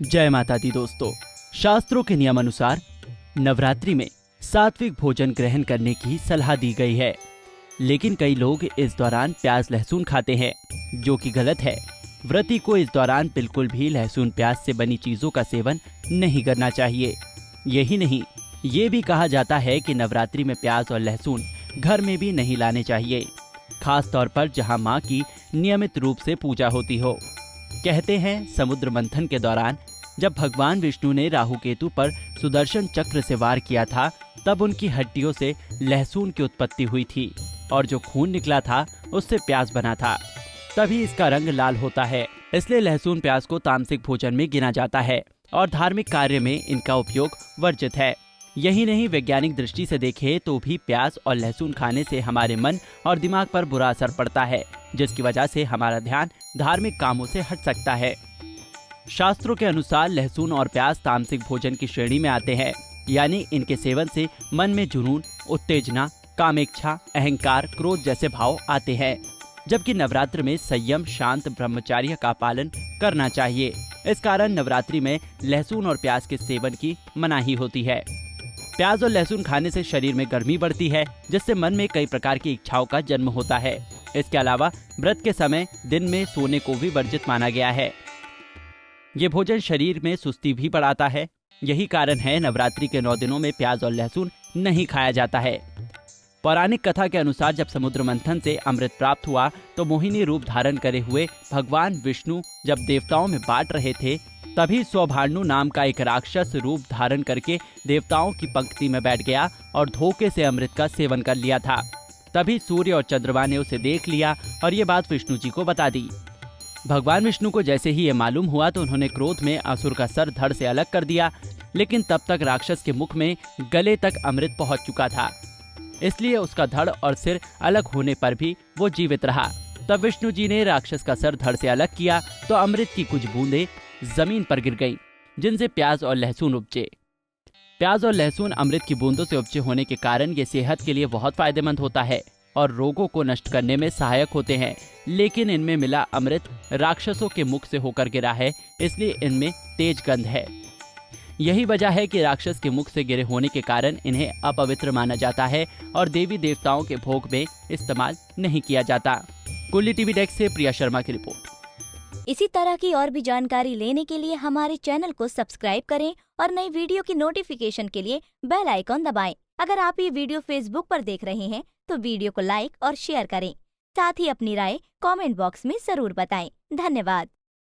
जय माता दी दोस्तों। शास्त्रों के नियम अनुसार नवरात्रि में सात्विक भोजन ग्रहण करने की सलाह दी गई है, लेकिन कई लोग इस दौरान प्याज लहसुन खाते हैं, जो कि गलत है। व्रती को इस दौरान बिल्कुल भी लहसुन प्याज से बनी चीजों का सेवन नहीं करना चाहिए। यही नहीं, ये भी कहा जाता है कि नवरात्रि में प्याज और लहसुन घर में भी नहीं लाने चाहिए, खास तौर पर जहां मां की नियमित रूप से पूजा होती हो। कहते हैं समुद्र मंथन के दौरान जब भगवान विष्णु ने राहु केतु पर सुदर्शन चक्र से वार किया था, तब उनकी हड्डियों से लहसुन की उत्पत्ति हुई थी और जो खून निकला था उससे प्याज बना था, तभी इसका रंग लाल होता है। इसलिए लहसुन प्याज को तामसिक भोजन में गिना जाता है और धार्मिक कार्य में इनका उपयोग वर्जित है। यही नहीं, वैज्ञानिक दृष्टि से देखें तो भी प्याज और लहसुन खाने से हमारे मन और दिमाग पर बुरा असर पड़ता है, जिसकी वजह से हमारा ध्यान धार्मिक कामों से हट सकता है। शास्त्रों के अनुसार लहसुन और प्याज तामसिक भोजन की श्रेणी में आते हैं, यानी इनके सेवन से मन में जुनून, उत्तेजना, कामेच्छा, अहंकार, क्रोध जैसे भाव आते हैं। जबकि नवरात्र में संयम, शांत ब्रह्मचर्य का पालन करना चाहिए। इस कारण नवरात्रि में लहसुन और प्याज के सेवन की मनाही होती है। प्याज और लहसुन खाने से शरीर में गर्मी बढ़ती है, जिससे मन में कई प्रकार की इच्छाओं का जन्म होता है। इसके अलावा व्रत के समय दिन में सोने को भी वर्जित माना गया है। ये भोजन शरीर में सुस्ती भी बढ़ाता है। यही कारण है नवरात्रि के 9 दिनों में प्याज और लहसुन नहीं खाया जाता है। पौराणिक कथा के अनुसार जब समुद्र मंथन से अमृत प्राप्त हुआ तो मोहिनी रूप धारण करे हुए भगवान विष्णु जब देवताओं में बांट रहे थे, तभी सौभानु नाम का एक राक्षस रूप धारण करके देवताओं की पंक्ति में बैठ गया और धोखे से अमृत का सेवन कर लिया था। तभी सूर्य और चंद्रमा ने उसे देख लिया और ये बात विष्णु जी को बता दी। भगवान विष्णु को जैसे ही ये मालूम हुआ तो उन्होंने क्रोध में असुर का सर धड़ से अलग कर दिया, लेकिन तब तक राक्षस के मुख में गले तक अमृत पहुंच चुका था, इसलिए उसका धड़ और सिर अलग होने पर भी वो जीवित रहा। तब विष्णु जी ने राक्षस का सर धड़ से अलग किया तो अमृत की कुछ बूंदें जमीन पर गिर गईं, जिनसे प्याज और लहसुन उपजे। प्याज और लहसुन अमृत की बूंदों से उपजे होने के कारण ये सेहत के लिए बहुत फायदेमंद होता है और रोगों को नष्ट करने में सहायक होते हैं। लेकिन इनमें मिला अमृत राक्षसों के मुख से होकर गिरा है, इसलिए इनमें तेज गंध है। यही वजह है कि राक्षस के मुख से गिरे होने के कारण इन्हें अपवित्र माना जाता है और देवी देवताओं के भोग में इस्तेमाल नहीं किया जाता। कुल्ली टीवी डेस्क से प्रिया शर्मा की रिपोर्ट। इसी तरह की और भी जानकारी लेने के लिए हमारे चैनल को सब्सक्राइब करें और नई वीडियो की नोटिफिकेशन के लिए बेल आइकॉन दबाएं। अगर आप ये वीडियो फेसबुक पर देख रहे हैं तो वीडियो को लाइक और शेयर करें। साथ ही अपनी राय कमेंट बॉक्स में जरूर बताएं। धन्यवाद।